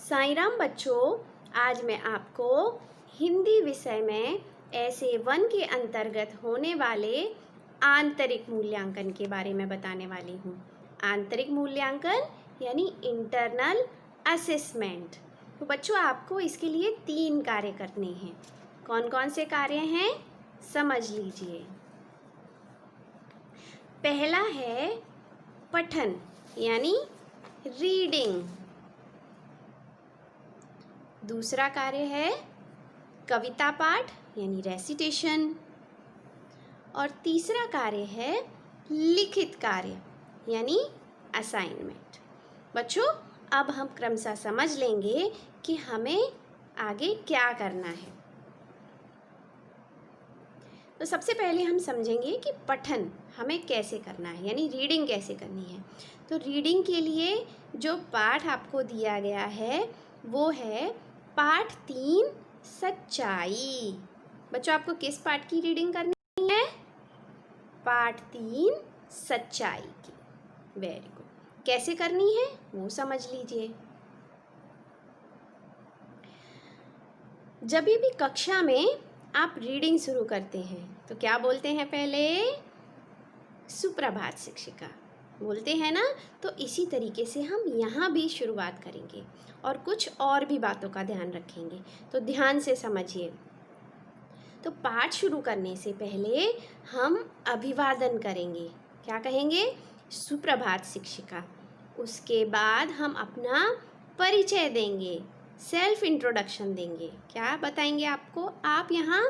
साईं राम बच्चों, आज मैं आपको हिंदी विषय में ऐसे 1 के अंतर्गत होने वाले आंतरिक मूल्यांकन के बारे में बताने वाली हूँ। आंतरिक मूल्यांकन यानी इंटरनल असेसमेंट। तो बच्चों, आपको इसके लिए 3 कार्य करने हैं। कौन कौन से कार्य हैं, समझ लीजिए। पहला है पठन यानी रीडिंग। दूसरा कार्य है कविता पाठ यानी रेसिटेशन। और तीसरा कार्य है लिखित कार्य यानी असाइनमेंट। बच्चों, अब हम क्रमशः समझ लेंगे कि हमें आगे क्या करना है। तो सबसे पहले हम समझेंगे कि पठन हमें कैसे करना है, यानी रीडिंग कैसे करनी है। तो रीडिंग के लिए जो पाठ आपको दिया गया है वो है पाठ 3 सच्चाई। बच्चों, आपको किस पाठ की रीडिंग करनी है? पाठ 3 सच्चाई की। Very good. कैसे करनी है वो समझ लीजिए। जब भी कक्षा में आप रीडिंग शुरू करते हैं तो क्या बोलते हैं? पहले सुप्रभात शिक्षिका बोलते हैं ना। तो इसी तरीके से हम यहाँ भी शुरुआत करेंगे और कुछ और भी बातों का ध्यान रखेंगे। तो ध्यान से समझिए। तो पाठ शुरू करने से पहले हम अभिवादन करेंगे। क्या कहेंगे? सुप्रभात शिक्षिका। उसके बाद हम अपना परिचय देंगे, सेल्फ इंट्रोडक्शन देंगे। क्या बताएंगे आपको? आप यहाँ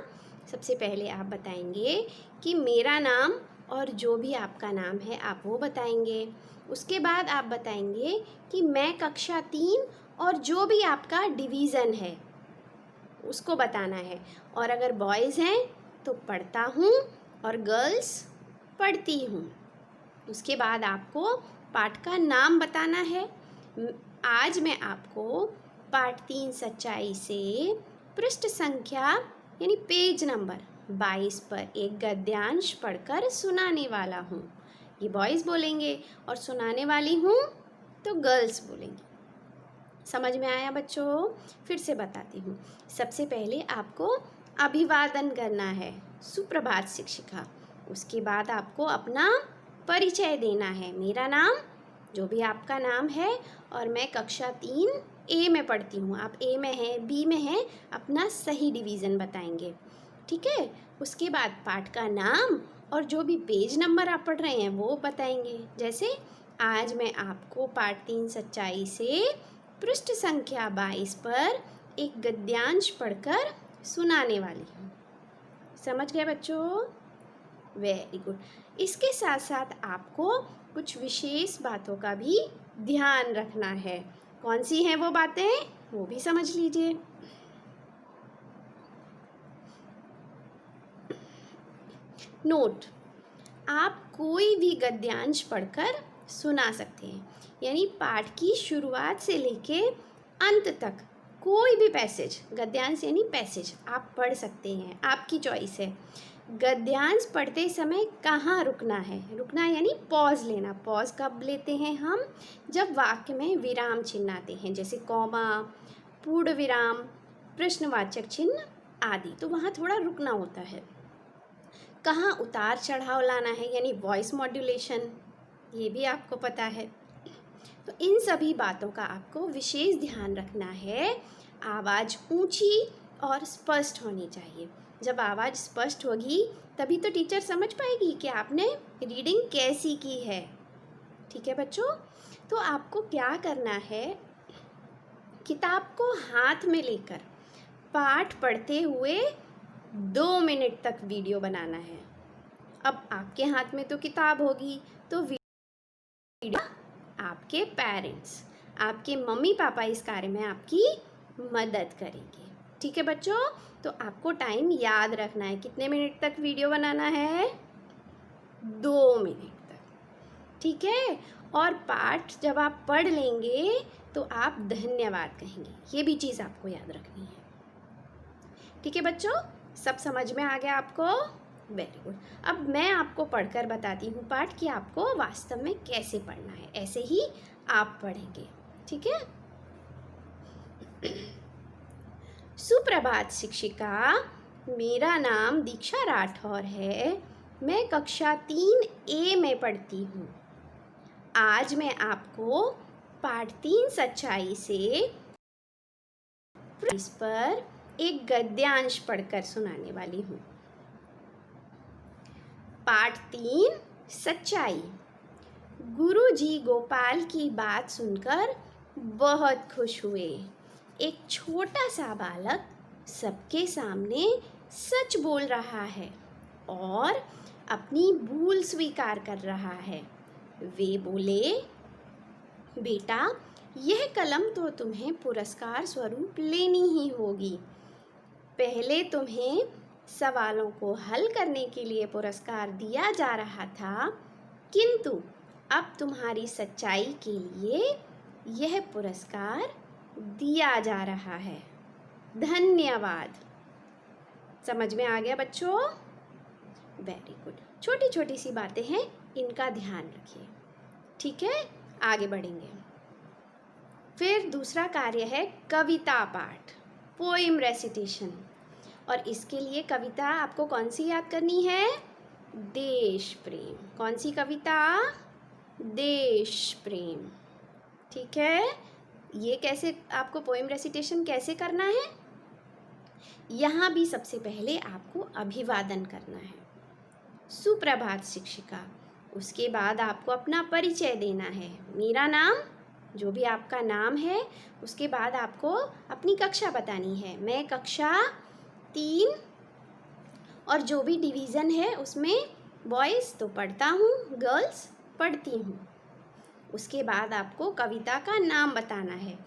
सबसे पहले आप बताएंगे कि मेरा नाम और जो भी आपका नाम है आप वो बताएंगे। उसके बाद आप बताएंगे कि मैं कक्षा 3 और जो भी आपका डिवीज़न है उसको बताना है। और अगर बॉयज़ हैं तो पढ़ता हूँ और गर्ल्स पढ़ती हूँ। उसके बाद आपको पाठ का नाम बताना है। आज मैं आपको पाठ 3 सच्चाई से पृष्ठ संख्या यानी पेज नंबर 22 पर एक गद्यांश पढ़कर सुनाने वाला हूँ। ये बॉयज़ बोलेंगे और सुनाने वाली हूँ तो गर्ल्स बोलेंगी। समझ में आया बच्चों? फिर से बताती हूँ। सबसे पहले आपको अभिवादन करना है, सुप्रभात शिक्षिका। उसके बाद आपको अपना परिचय देना है। मेरा नाम, जो भी आपका नाम है, और मैं कक्षा 3 ए में पढ़ती हूँ। आप ए में हैं, बी में हैं, अपना सही डिवीज़न बताएंगे। ठीक है। उसके बाद पाठ का नाम और जो भी पेज नंबर आप पढ़ रहे हैं वो बताएंगे। जैसे आज मैं आपको पाठ 3 सच्चाई से पृष्ठ संख्या 22 पर एक गद्यांश पढ़कर सुनाने वाली हूँ। समझ गए बच्चों? Very good. इसके साथ साथ आपको कुछ विशेष बातों का भी ध्यान रखना है। कौन सी हैं वो बातें, वो भी समझ लीजिए। नोट: आप कोई भी गद्यांश पढ़कर सुना सकते हैं, यानी पाठ की शुरुआत से लेके अंत तक कोई भी पैसेज, गद्यांश यानी पैसेज, आप पढ़ सकते हैं। आपकी चॉइस है। गद्यांश पढ़ते समय कहाँ रुकना है? रुकना यानी पॉज लेना। पॉज कब लेते हैं हम? जब वाक्य में विराम चिन्ह आते हैं, जैसे कॉमा, पूर्ण विराम, प्रश्नवाचक चिन्ह आदि। तो वहाँ थोड़ा रुकना होता है। कहाँ उतार चढ़ाव लाना है यानी वॉइस मॉड्यूलेशन, ये भी आपको पता है। तो इन सभी बातों का आपको विशेष ध्यान रखना है। आवाज़ ऊंची और स्पष्ट होनी चाहिए। जब आवाज़ स्पष्ट होगी तभी तो टीचर समझ पाएगी कि आपने रीडिंग कैसी की है। ठीक है बच्चों? तो आपको क्या करना है, किताब को हाथ में लेकर पाठ पढ़ते हुए 2 मिनट तक वीडियो बनाना है। अब आपके हाथ में तो किताब होगी तो वीडियो आपके पेरेंट्स, आपके मम्मी पापा इस कार्य में आपकी मदद करेंगे। ठीक है बच्चों? तो आपको टाइम याद रखना है। कितने मिनट तक वीडियो बनाना है? 2 मिनट तक। ठीक है। और पाठ जब आप पढ़ लेंगे तो आप धन्यवाद कहेंगे। ये भी चीज़ आपको याद रखनी है। ठीक है बच्चों? सब समझ में आ गया आपको? Very good. अब मैं आपको पढ़कर बताती हूँ पाठ कि आपको वास्तव में कैसे पढ़ना है। ऐसे ही आप पढ़ेंगे। ठीक है? सुप्रभात शिक्षिका, मेरा नाम दीक्षा राठौर है। मैं कक्षा 3A में पढ़ती हूँ। आज मैं आपको पाठ 3 सच्चाई से इस पर एक गद्यांश पढ़कर सुनाने वाली हूँ। पाठ 3 सच्चाई। गुरुजी गोपाल की बात सुनकर बहुत खुश हुए। एक छोटा सा बालक सबके सामने सच बोल रहा है और अपनी भूल स्वीकार कर रहा है। वे बोले, बेटा, यह कलम तो तुम्हें पुरस्कार स्वरूप लेनी ही होगी। पहले तुम्हें सवालों को हल करने के लिए पुरस्कार दिया जा रहा था, किंतु अब तुम्हारी सच्चाई के लिए यह पुरस्कार दिया जा रहा है। धन्यवाद। समझ में आ गया बच्चों? Very good. छोटी छोटी सी बातें हैं, इनका ध्यान रखिए। ठीक है, आगे बढ़ेंगे। फिर दूसरा कार्य है कविता पाठ, पोएम रेसिटेशन। और इसके लिए कविता आपको कौन सी याद करनी है? देश प्रेम। कौन सी कविता? देश प्रेम। ठीक है, ये कैसे आपको पोएम रेसिटेशन कैसे करना है? यहाँ भी सबसे पहले आपको अभिवादन करना है। सुप्रभात शिक्षिका। उसके बाद आपको अपना परिचय देना है। मेरा नाम, जो भी आपका नाम है, उसके बाद आपको अपनी कक्षा बतानी है। मैं कक्षा 3 और जो भी डिवीज़न है उसमें बॉयज़ तो पढ़ता हूँ, गर्ल्स पढ़ती हूँ। उसके बाद आपको कविता का नाम बताना है।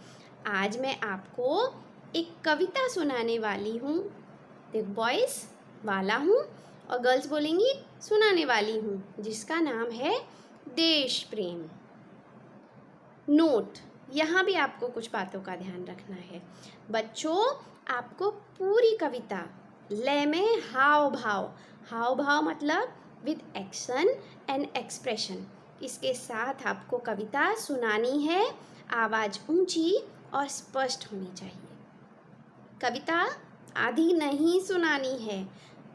आज मैं आपको एक कविता सुनाने वाली हूँ। देख, बॉयज़ वाला हूँ और गर्ल्स बोलेंगी सुनाने वाली हूँ, जिसका नाम है देश प्रेम। नोट, यहाँ भी आपको कुछ बातों का ध्यान रखना है। बच्चों, आपको पूरी कविता लय में हाव भाव मतलब विद एक्शन एंड एक्सप्रेशन, इसके साथ आपको कविता सुनानी है। आवाज़ ऊंची और स्पष्ट होनी चाहिए। कविता आधी नहीं सुनानी है,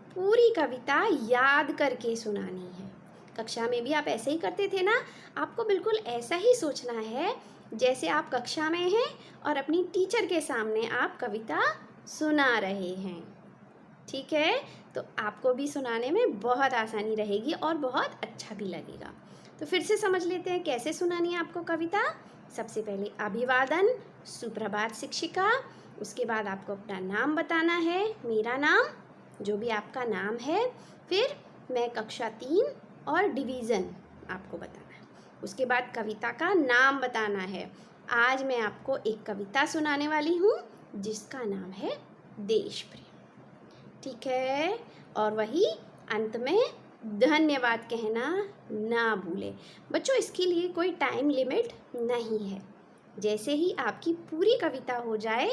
पूरी कविता याद करके सुनानी है। कक्षा में भी आप ऐसे ही करते थे ना? आपको बिल्कुल ऐसा ही सोचना है जैसे आप कक्षा में हैं और अपनी टीचर के सामने आप कविता सुना रहे हैं। ठीक है, तो आपको भी सुनाने में बहुत आसानी रहेगी और बहुत अच्छा भी लगेगा। तो फिर से समझ लेते हैं कैसे सुनानी है आपको कविता। सबसे पहले अभिवादन, सुप्रभात शिक्षिका। उसके बाद आपको अपना नाम बताना है। मेरा नाम, जो भी आपका नाम है। फिर मैं कक्षा 3 और डिवीज़न आपको बताना है। उसके बाद कविता का नाम बताना है। आज मैं आपको एक कविता सुनाने वाली हूँ जिसका नाम है देश प्रेम। ठीक है, और वही अंत में धन्यवाद कहना ना भूले। बच्चों, इसके लिए कोई टाइम लिमिट नहीं है। जैसे ही आपकी पूरी कविता हो जाए,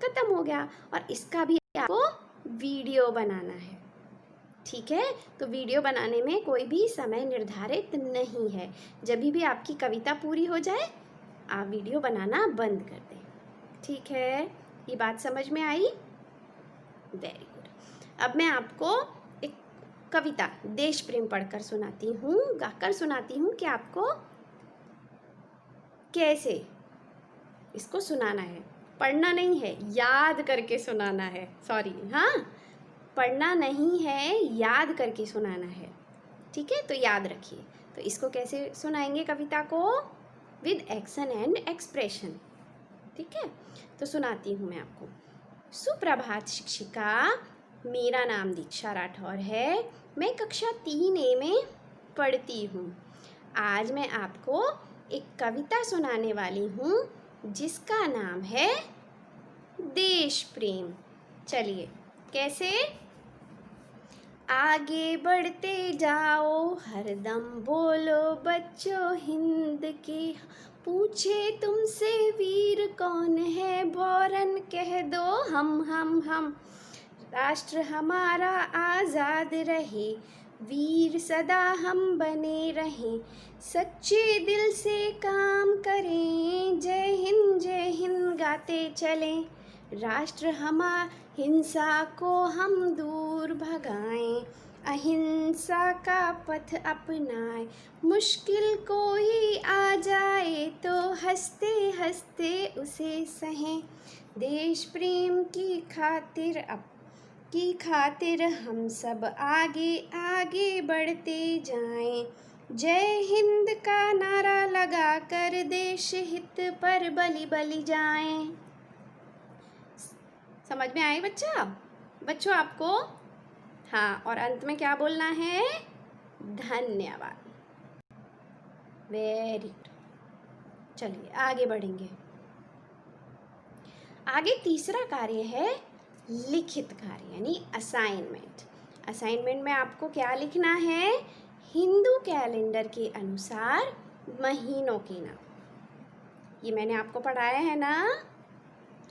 खत्म हो गया। और इसका भी आपको वीडियो बनाना है। ठीक है, तो वीडियो बनाने में कोई भी समय निर्धारित नहीं है। जब भी आपकी कविता पूरी हो जाए, आप वीडियो बनाना बंद कर दें। ठीक है, ये बात समझ में आई? Very good. अब मैं आपको एक कविता देश प्रेम पढ़कर सुनाती हूँ, गाकर सुनाती हूँ कि आपको कैसे इसको सुनाना है। पढ़ना नहीं है, याद करके सुनाना है। सॉरी, हाँ, पढ़ना नहीं है, याद करके सुनाना है। ठीक है, तो याद रखिए। तो इसको कैसे सुनाएंगे कविता को? With action and expression. ठीक है, तो सुनाती हूँ मैं आपको। सुप्रभात शिक्षिका, मेरा नाम दीक्षा राठौर है। मैं कक्षा 3A में पढ़ती हूँ। आज मैं आपको एक कविता सुनाने वाली हूँ जिसका नाम है देश प्रेम। चलिए, कैसे? आगे बढ़ते जाओ, हरदम बोलो बच्चों हिंद के। पूछे तुमसे वीर कौन है, भौरन कह दो हम। राष्ट्र हमारा आज़ाद रहे, वीर सदा हम बने रहें। सच्चे दिल से काम करें, जय हिंद गाते चलें। राष्ट्र हमारा, हिंसा को हम दूर भगाएं, अहिंसा का पथ अपनाएं, मुश्किल कोई आ जाए तो हंसते हंसते उसे सहें, देश प्रेम की खातिर हम सब आगे आगे बढ़ते जाएं, जय हिंद का नारा लगा कर देश हित पर बलि बलि जाएं। समझ में आई बच्चों आपको? हाँ, और अंत में क्या बोलना है? धन्यवाद। Very good. चलिए आगे बढ़ेंगे। आगे तीसरा कार्य है लिखित कार्य यानी असाइनमेंट। असाइनमेंट में आपको क्या लिखना है? हिंदू कैलेंडर के अनुसार महीनों के नाम। ये मैंने आपको पढ़ाया है ना?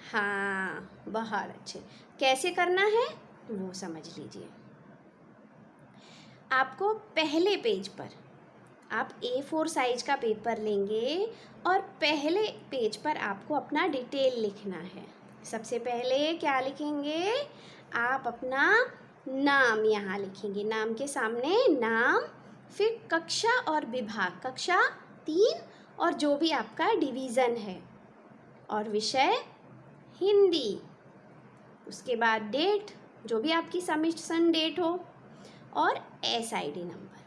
हाँ, बहुत अच्छे। कैसे करना है वो समझ लीजिए। आपको पहले पेज पर आप A4 साइज का पेपर लेंगे और पहले पेज पर आपको अपना डिटेल लिखना है। सबसे पहले क्या लिखेंगे? आप अपना नाम यहाँ लिखेंगे, नाम के सामने नाम, फिर कक्षा और विभाग, कक्षा 3 और जो भी आपका डिवीज़न है, और विषय हिंदी, उसके बाद डेट, जो भी आपकी सबमिशन डेट हो, और SID नंबर।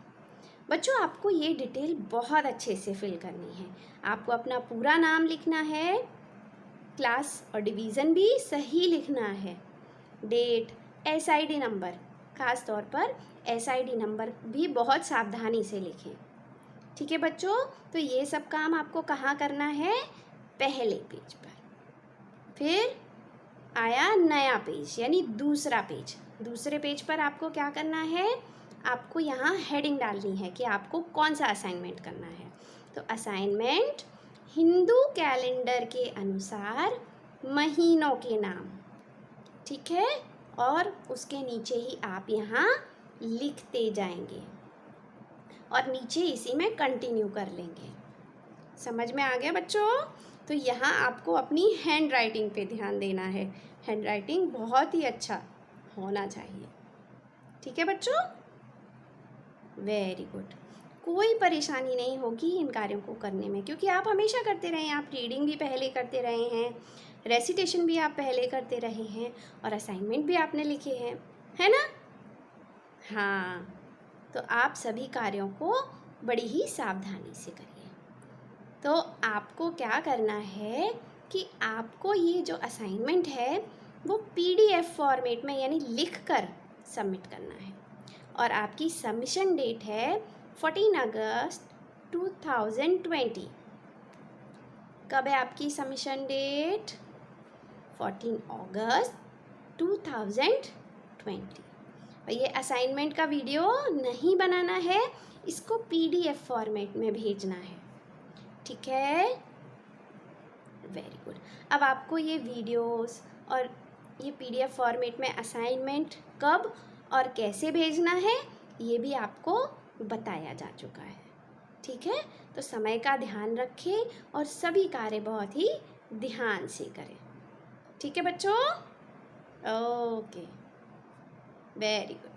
बच्चों आपको ये डिटेल बहुत अच्छे से फिल करनी है। आपको अपना पूरा नाम लिखना है, क्लास और डिवीज़न भी सही लिखना है, डेट, SID नंबर, ख़ास तौर पर SID नंबर भी बहुत सावधानी से लिखें। ठीक है बच्चों? तो ये सब काम आपको कहाँ करना है? पहले पेज पर। फिर आया नया पेज यानी दूसरा पेज। दूसरे पेज पर आपको क्या करना है? आपको यहाँ हेडिंग डालनी है कि आपको कौन सा असाइनमेंट करना है। तो असाइनमेंट हिंदू कैलेंडर के अनुसार महीनों के नाम, ठीक है? और उसके नीचे ही आप यहाँ लिखते जाएंगे और नीचे इसी में कंटिन्यू कर लेंगे। समझ में आ गया बच्चों? तो यहाँ आपको अपनी हैंड राइटिंग पे ध्यान देना है। हैंड राइटिंग बहुत ही अच्छा होना चाहिए। ठीक है बच्चों? Very good. कोई परेशानी नहीं होगी इन कार्यों को करने में, क्योंकि आप हमेशा करते रहे हैं। आप रीडिंग भी पहले करते रहे हैं, रेसिटेशन भी आप पहले करते रहे हैं, और असाइनमेंट भी आपने लिखे हैं, है ना? हाँ, तो आप सभी कार्यों को बड़ी ही सावधानी से करिए। तो आपको क्या करना है कि आपको ये जो असाइनमेंट है वो PDF फॉर्मेट में यानी लिख कर सबमिट करना है, और आपकी सबमिशन डेट है 14 अगस्त 2020। कब है आपकी सबमिशन डेट? 14 अगस्त 2020। और ये असाइनमेंट का वीडियो नहीं बनाना है, इसको PDF फॉर्मेट में भेजना है। ठीक है? Very good. अब आपको ये वीडियोस और ये PDF फॉर्मेट में असाइनमेंट कब और कैसे भेजना है ये भी आपको बताया जा चुका है। ठीक है? तो समय का ध्यान रखें और सभी कार्य बहुत ही ध्यान से करें। ठीक है बच्चों? Okay, very good.